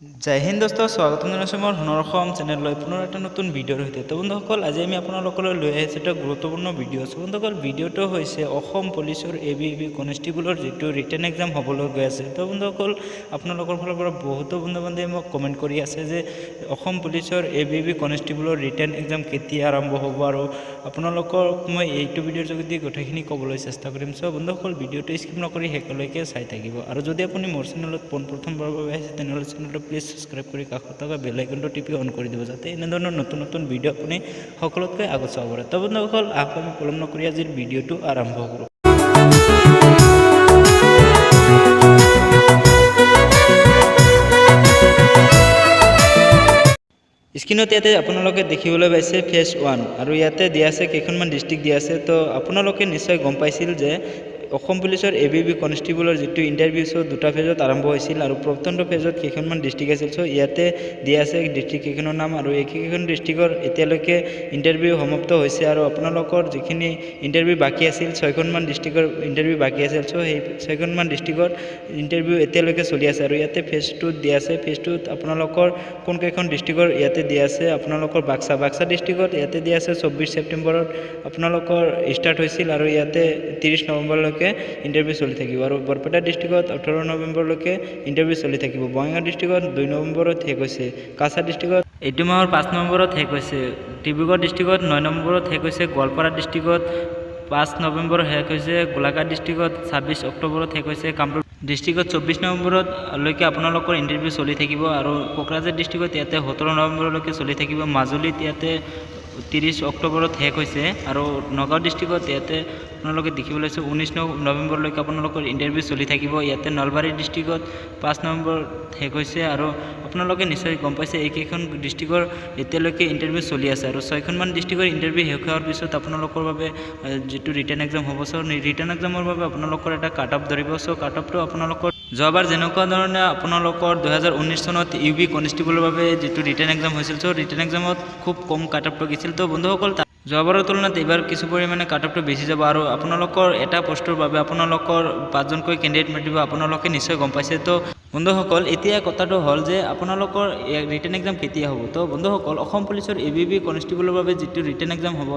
जय हिंद दोस्तों स्वागतम जनाइছোঁ মোৰ হুনৰ চেনেললৈ পুনৰ এটা নতুন ভিডিঅ'ৰ সৈতে। তো বন্ধুসকল আজি আমি আপোনালোকলৈ লৈ আহিছোঁ এটা গুৰুত্বপূৰ্ণ ভিডিঅ'। বন্ধুসকল ভিডিঅ'টো হৈছে অসম পুলিচৰ ab&ub কনষ্টেবলৰ যিটো ৰিটেন এক্সাম হ'বলৈ গৈ আছে। তো বন্ধুসকল আপোনালোকৰ ফালৰ পৰা বহুতো বন্ধু বান্ধৱে মোক কমেণ্ট কৰি আছে যে অসম পুলিচৰ ab&ub কনষ্টেবলৰ ৰিটেন এক্সাম কেতিয়া আৰম্ভ হ'ব, আৰু আপোনালোকক মই এইটো ভিডিঅ'ৰ যোগেদি গোটেইখিনি ক'বলৈ চেষ্টা কৰিম। চ' বন্ধুসকল ভিডিঅ'টো স্কিপ নকৰি শেষলৈকে চাই থাকিব, আৰু যদি আপুনি মোৰ চেনেলত প্ৰথমবাৰৰ বাবে আহিছে তেনেহ'লে চেনেলটো প্লিজ সাবস্ক্ৰাইব কৰি কাষত থকা বেল আইকনটো টিপি অন কৰি দিব, যাতে এনেধৰণৰ নতুন নতুন ভিডিঅ' আপুনি সকলোতকৈ আগত চাব পাৰে। তো বন্ধুসকল আমি পলম নকৰি আজিৰ ভিডিঅ'টো আৰম্ভ কৰোঁ। স্ক্ৰীনত ইয়াতে আপোনালোকে দেখিবলৈ পাইছে ফেজ 1, আৰু ইয়াতে দিয়া আছে কেইখনমান ডিষ্ট্ৰিক্ট দিয়া আছে। তো আপোনালোকে নিশ্চয় গম পাইছিল যে অসম পুলিচৰ ab&ub কনষ্টেবলৰ যিটো ইণ্টাৰভিউ দুটা ফেজত আৰম্ভ হৈছিল, আৰু প্ৰথমটো ফেজত কেইখনমান ডিষ্ট্ৰিক্ট আছিল। চ' ইয়াতে দিয়া আছে ডিষ্ট্ৰিক্ট কেইখনৰ নাম, আৰু এইকেইখন ডিষ্ট্ৰিক্টৰ এতিয়ালৈকে ইণ্টাৰভিউ সমাপ্ত হৈছে, আৰু আপোনালোকৰ যিখিনি ইণ্টাৰভিউ বাকী আছিল 6খনমান ডিষ্ট্ৰিক্টৰ ইণ্টাৰভিউ বাকী আছিল। চ' সেই 6খনমান ডিষ্ট্ৰিক্টৰ ইণ্টাৰভিউ এতিয়ালৈকে চলি আছে, আৰু ইয়াতে ফেজ 2 দিয়া আছে। ফেজ 2ত আপোনালোকৰ কোনকেইখন ডিষ্ট্ৰিক্টৰ ইয়াতে দিয়া আছে, আপোনালোকৰ বাক্সা ডিষ্ট্ৰিক্টত ইয়াতে দিয়া আছে 24 ছেপ্টেম্বৰত আপোনালোকৰ ষ্টাৰ্ট হৈছিল, আৰু ইয়াতে 30 নৱেম্বৰলৈকে ইণ্টাৰভিউ চলি থাকিব, আৰু বৰপেটা ডিষ্ট্ৰিক্টত 18 নৱেম্বৰলৈকে ইণ্টাৰভিউ চলি থাকিব। বঙাইগাঁও ডিষ্ট্ৰিক্টত 2 নৱেম্বৰত শেষ হৈছে। কাছাৰ ডিষ্ট্ৰিক্টত এইটো মাহৰ 5 নৱেম্বৰত শেষ হৈছে। ডিব্ৰুগড় ডিষ্ট্ৰিক্টত 9 নৱেম্বৰত শেষ হৈছে। গোৱালপাৰা ডিষ্ট্ৰিক্টত 5 নৱেম্বৰত শেষ হৈছে। গোলাঘাট ডিষ্ট্ৰিক্টত 26 অক্টোবৰত শেষ হৈছে। কামৰূপ ডিষ্ট্ৰিক্টত 24 নৱেম্বৰলৈকে আপোনালোকৰ ইণ্টাৰভিউ চলি থাকিব, আৰু কোকৰাঝাৰ ডিষ্ট্ৰিক্টত ইয়াতে 17 নৱেম্বৰলৈকে চলি থাকিব। মাজুলীত ইয়াতে 30 অক্টোবৰত শেষ হৈছে, আৰু নগাঁও ডিষ্ট্ৰিক্টত ইয়াতে আপোনালোকে দেখিবলৈ পাইছে 19 নৱেম্বৰলৈকে আপোনালোকৰ ইণ্টাৰভিউ চলি থাকিব। ইয়াতে নলবাৰী ডিষ্ট্ৰিক্টত 5 নৱেম্বৰত শেষ হৈছে, আৰু আপোনালোকে নিশ্চয় গম পাইছে এইকেইখন ডিষ্ট্ৰিক্টৰ এতিয়ালৈকে ইণ্টাৰভিউ চলি আছে, আৰু 6খনমান ডিষ্ট্ৰিক্টৰ ইণ্টাৰভিউ শেষ হোৱাৰ পিছত আপোনালোকৰ বাবে যিটো ৰিটেন এক্সাম হ'ব, চ' ৰিটেন এক্সামৰ বাবে আপোনালোকৰ এটা কাট অফ ধৰিব। চ' কাট অফটো আপোনালোকৰ যোৱাবাৰ যেনেকুৱা ধৰণে আপোনালোকৰ 2019 চনত UB কনষ্টেবলৰ বাবে যিটো ৰিটেন এক্সাম হৈছিল, চ' ৰিটেন এক্সামত খুব কম কাট অফটো গৈছিল। তো বন্ধুসকল যোৱাবাৰৰ তুলনাত এইবাৰ কিছু পৰিমাণে কাট অফটো বেছি যাব, আৰু আপোনালোকৰ এটা পোষ্টৰ বাবে আপোনালোকৰ 5জনকৈ কেণ্ডিডেট মাতিব, আপোনালোকে নিশ্চয় গম পাইছে। তো বন্ধুসকল এতিয়া কথাটো হ'ল যে আপোনালোকৰ ৰিটেন এক্সাম কেতিয়া হ'ব। তো বন্ধুসকল অসম পুলিচৰ ab&ub কনষ্টেবলৰ বাবে যিটো ৰিটেন এক্সাম হ'ব,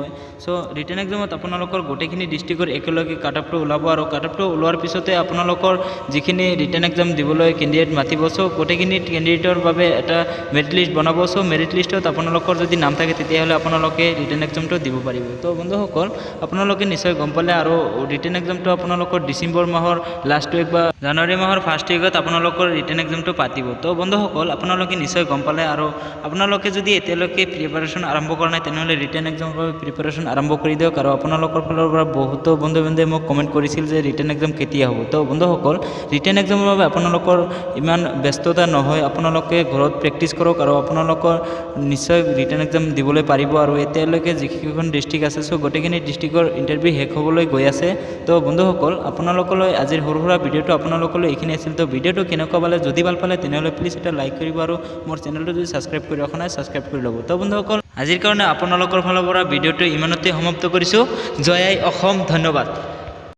চ' ৰিটেন এক্সামত আপোনালোকৰ গোটেইখিনি ডিষ্ট্ৰিক্টৰ একেলগে কাট অফটো ওলাব, আৰু কাট অফটো ওলোৱাৰ পিছতে আপোনালোকৰ যিখিনি ৰিটেন এক্সাম দিবলৈ কেণ্ডিডেট মাতিব, চ' গোটেইখিনি কেণ্ডিডেটৰ বাবে এটা মেৰিট লিষ্ট বনাব। চ' মেৰিট লিষ্টত আপোনালোকৰ যদি নাম থাকে তেতিয়াহ'লে আপোনালোকে ৰিটেন এক্সামটো দিব পাৰিব। তো বন্ধুসকল আপোনালোকে নিশ্চয় গম পালে, আৰু ৰিটেন এক্সামটো আপোনালোকৰ ডিচেম্বৰ মাহৰ লাষ্ট উইক বা জানুৱাৰী মাহৰ ফাৰ্ষ্ট উইকত আপোনালোকৰ ৰিটেন এক্সামটো পাতিব। তো বন্ধুসকল আপোনালোকে নিশ্চয় গম পালে, আৰু আপোনালোকে যদি এতিয়ালৈকে প্ৰিপাৰেশ্যন আৰম্ভ কৰা নাই তেনেহ'লে ৰিটেন এক্সামৰ বাবে প্ৰিপাৰেশ্যন আৰম্ভ কৰি দিয়ক। আৰু আপোনালোকৰ ফালৰ পৰা বহুতো বন্ধু বান্ধৱে মোক কমেণ্ট কৰিছিল যে ৰিটেন এক্সাম কেতিয়া হ'ব। তো বন্ধুসকল ৰিটেন এক্সামৰ বাবে আপোনালোকৰ ইমান ব্যস্ততা নহয়, আপোনালোকে ঘৰত প্ৰেক্টিছ কৰক, আৰু আপোনালোকৰ নিশ্চয় ৰিটেন এক্সাম দিবলৈ পাৰিব। আৰু এতিয়ালৈকে যিকেইখন ডিষ্ট্ৰিক্ট আছে, চ' গোটেইখিনি ডিষ্ট্ৰিক্টৰ ইণ্টাৰভিউ শেষ হ'বলৈ গৈ আছে। তো বন্ধুসকল আপোনালোকলৈ আজিৰ সৰু সুৰা ভিডিঅ'টো আপোনালোকলৈ এইখিনি আছিল। তো ভিডিঅ'টো কেনেকুৱা পালে, যদি ভাল পালে তেনেহ'লে প্লিজ এটা লাইক কৰিব, আৰু মোৰ চেনেলটো যদি ছাবস্ক্ৰাইব কৰি ৰখা নাই ছাবস্ক্ৰাইব কৰি ল'ব। তো বন্ধুসকল আজিৰ কাৰণে আপোনালোকৰ ফালৰ পৰা ভিডিঅ'টো ইমানতে সমাপ্ত কৰিছোঁ। জয় আই অসম, ধন্যবাদ।